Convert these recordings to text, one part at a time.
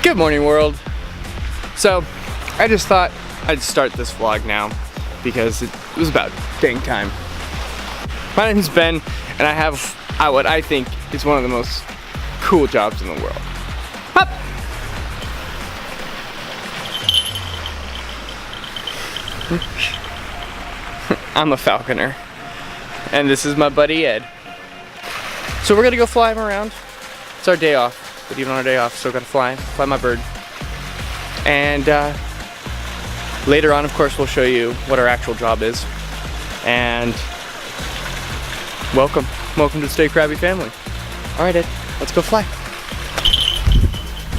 Good morning, world. So, I just thought I'd start this vlog now because it was about dang time. My name's Ben, and I have what I think is one of the most cool jobs in the world. Hup! I'm a falconer, and this is my buddy Ed. So we're gonna go fly him around. It's our day off, but even on our day off, still gotta fly my bird. And later on, of course, we'll show you what our actual job is. And welcome to the Stay Crabby family. All right, Ed, let's go fly.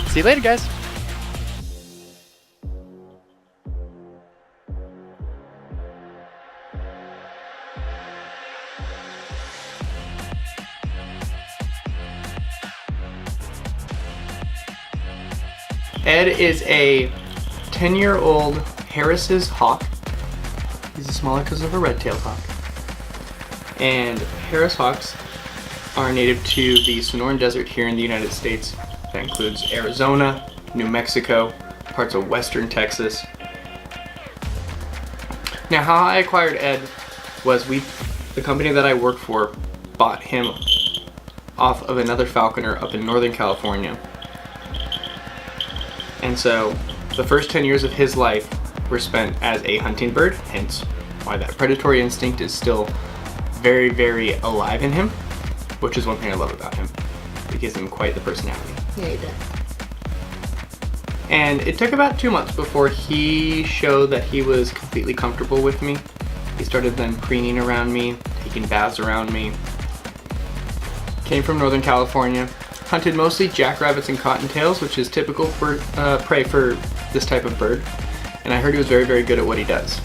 See you later, guys. Ed is a 10-year-old Harris's hawk. He's smaller because of a red-tailed hawk. And Harris hawks are native to the Sonoran Desert here in the United States. That includes Arizona, New Mexico, parts of western Texas. Now, how I acquired Ed was the company that I work for bought him off of another falconer up in Northern California. And so the first 10 years of his life were spent as a hunting bird, hence why that predatory instinct is still very, very alive in him, which is one thing I love about him. It gives him quite the personality. Yeah, he does. And it took about 2 months before he showed that he was completely comfortable with me. He started then preening around me, taking baths around me. Came from Northern California. Hunted mostly jackrabbits and cottontails, which is typical for prey for this type of bird. And I heard he was very, very good at what he does.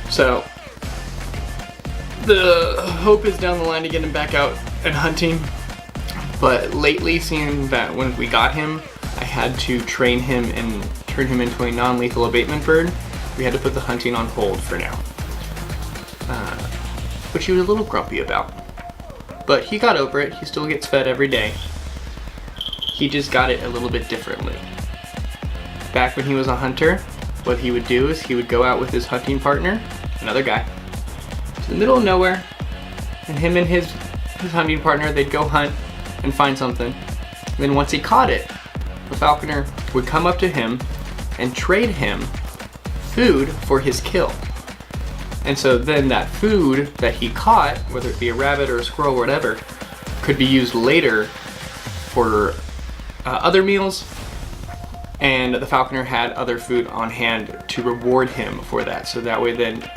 So the hope is down the line to get him back out and hunting. But lately, seeing that when we got him, I had to train him and turn him into a non-lethal abatement bird, we had to put the hunting on hold for now. Which he was a little grumpy about. But he got over it. He still gets fed every day. He just got it a little bit differently. Back when he was a hunter, what he would do is he would go out with his hunting partner, another guy, to the middle of nowhere, and him and his hunting partner, they'd go hunt and find something. And then once he caught it, the falconer would come up to him and trade him food for his kill. And so then that food that he caught, whether it be a rabbit or a squirrel or whatever, could be used later for other meals, and the falconer had other food on hand to reward him for that. So that way then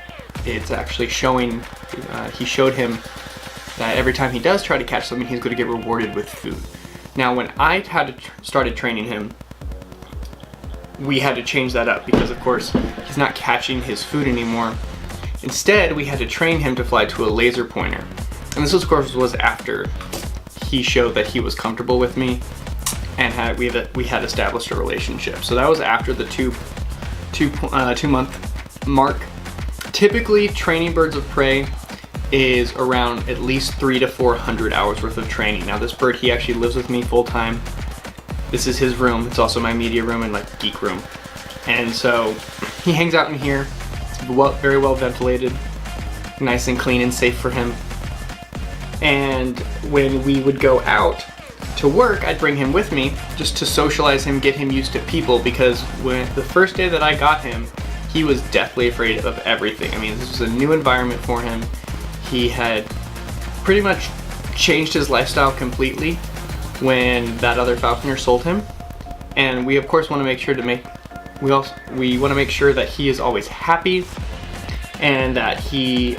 it's actually showing, he showed him that every time he does try to catch something, he's going to get rewarded with food. Now when I started training him, we had to change that up because of course he's not catching his food anymore. Instead, we had to train him to fly to a laser pointer. And this, of course, was after he showed that he was comfortable with me and we had established a relationship. So that was after the two month mark. Typically, training birds of prey is around at least 300 to 400 hours worth of training. Now, this bird, he actually lives with me full time. This is his room. It's also my media room and like geek room. And so he hangs out in here. Very well ventilated, nice and clean and safe for him. And when we would go out to work, I'd bring him with me just to socialize him, get him used to people, because when the first day that I got him, he was deathly afraid of everything. I mean, this was a new environment for him. He had pretty much changed his lifestyle completely when that other falconer sold him. And we of course want to make sure we want to make sure that he is always happy and that he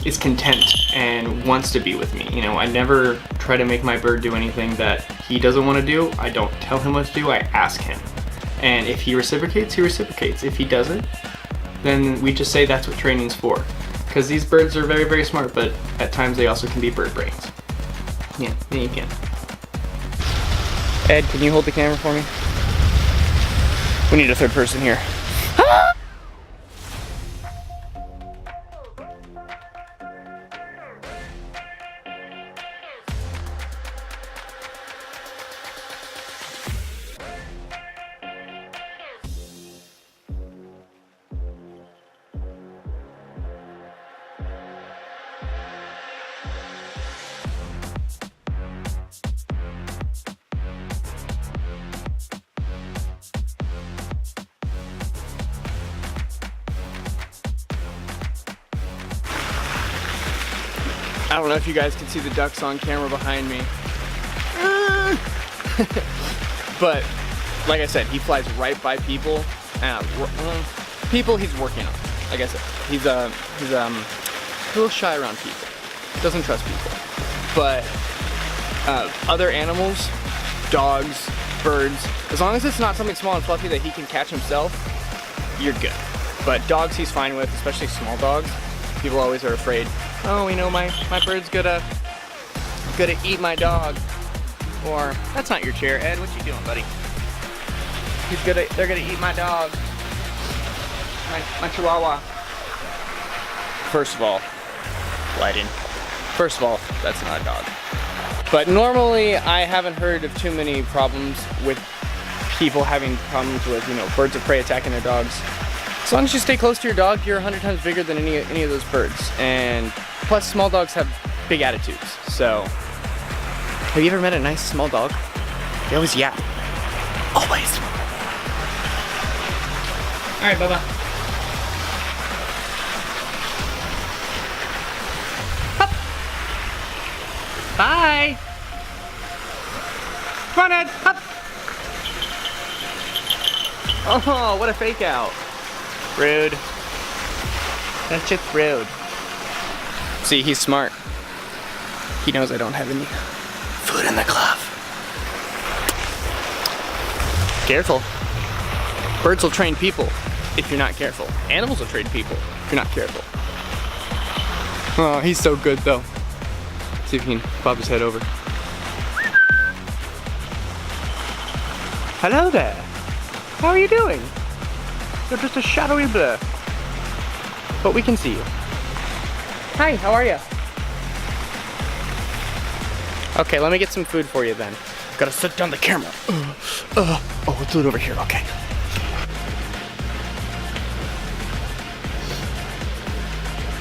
is content and wants to be with me. You know, I never try to make my bird do anything that he doesn't want to do. I don't tell him what to do, I ask him. And if he reciprocates, he reciprocates. If he doesn't, then we just say that's what training's for. Because these birds are very, very smart, but at times they also can be bird brains. Yeah, you can. Ed, can you hold the camera for me? We need a third person here. I don't know if you guys can see the ducks on camera behind me. But like I said, he flies right by people. People he's working on. Like I said, he's a little shy around people. Doesn't trust people. But other animals, dogs, birds, as long as it's not something small and fluffy that he can catch himself, you're good. But dogs he's fine with, especially small dogs. People always are afraid, oh, you know, my bird's gonna eat my dog. Or, that's not your chair, Ed, what you doing, buddy? They're gonna eat my dog. My chihuahua. First of all, lighting. First of all, that's not a dog. But normally, I haven't heard of too many problems with people having problems with, you know, birds of prey attacking their dogs. As long as you stay close to your dog, you're 100 times bigger than any of those birds. And plus, small dogs have big attitudes. So, have you ever met a nice small dog? They always yap. Always. All right, Bubba. Up. Bye. Come on, Ed. Up. Oh, what a fake out. Rude. That's just rude. See, he's smart. He knows I don't have any food in the glove. Careful. Birds will train people if you're not careful. Animals will train people if you're not careful. Oh, he's so good though. See if he can pop his head over. Hello there. How are you doing? You're just a shadowy blur. But we can see you. Hi, how are you? Okay, let me get some food for you then. Gotta set down the camera. Oh, let's do it over here, okay.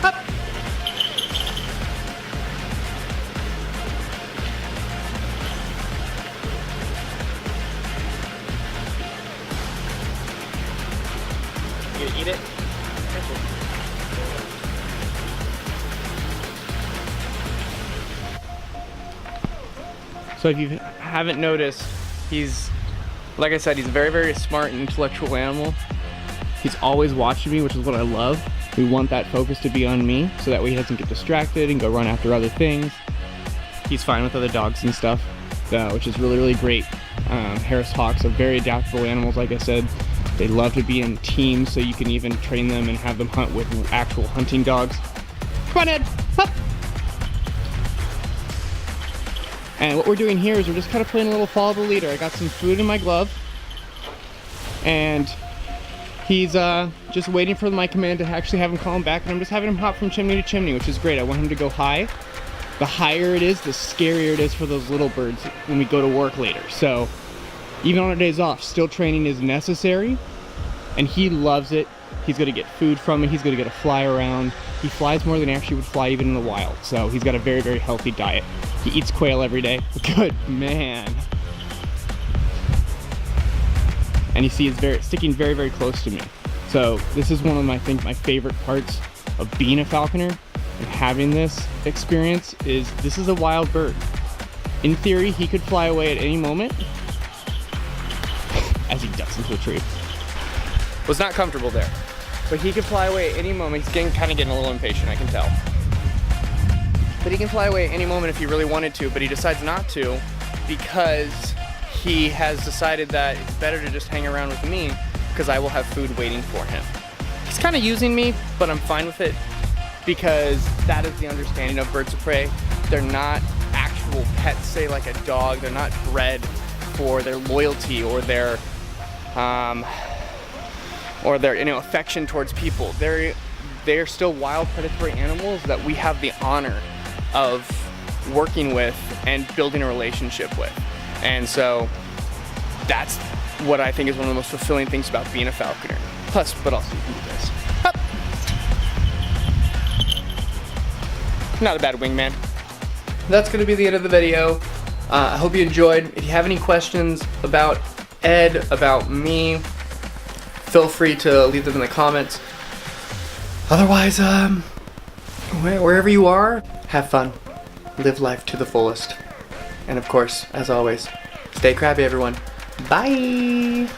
Up. You gonna eat it? So if you haven't noticed, he's, like I said, he's a very, very smart and intellectual animal. He's always watching me, which is what I love. We want that focus to be on me, so that way he doesn't get distracted and go run after other things. He's fine with other dogs and stuff, which is really, really great. Harris hawks are very adaptable animals, like I said. They love to be in teams, so you can even train them and have them hunt with actual hunting dogs. Come on, Ed, up! And what we're doing here is we're just kind of playing a little follow the leader. I got some food in my glove, and he's just waiting for my command to actually have him call him back, and I'm just having him hop from chimney to chimney, which is great. I want him to go high. The higher it is, the scarier it is for those little birds when we go to work later. So even on our days off, still training is necessary, and he loves it. He's gonna get food from it. He's gonna get a fly around. He flies more than he actually would fly even in the wild. So he's got a very, very healthy diet. He eats quail every day. Good man. And you see it's sticking very, very close to me. So this is one of my favorite parts of being a falconer and having this experience is this is a wild bird. In theory, he could fly away at any moment as he ducks into a tree. Was not comfortable there. But he could fly away at any moment. He's kind of getting a little impatient, I can tell. But he can fly away at any moment if he really wanted to, but he decides not to because he has decided that it's better to just hang around with me because I will have food waiting for him. He's kind of using me, but I'm fine with it because that is the understanding of birds of prey. They're not actual pets, say like a dog. They're not bred for their loyalty or their affection towards people. They're still wild predatory animals that we have the honor of working with and building a relationship with. And so that's what I think is one of the most fulfilling things about being a falconer. Plus, but also you can do this. Up. Not a bad wingman. That's gonna be the end of the video. I hope you enjoyed. If you have any questions about Ed, about me, feel free to leave them in the comments. Otherwise, Wherever you are, have fun. Live life to the fullest. And of course, as always, stay crabby, everyone. Bye!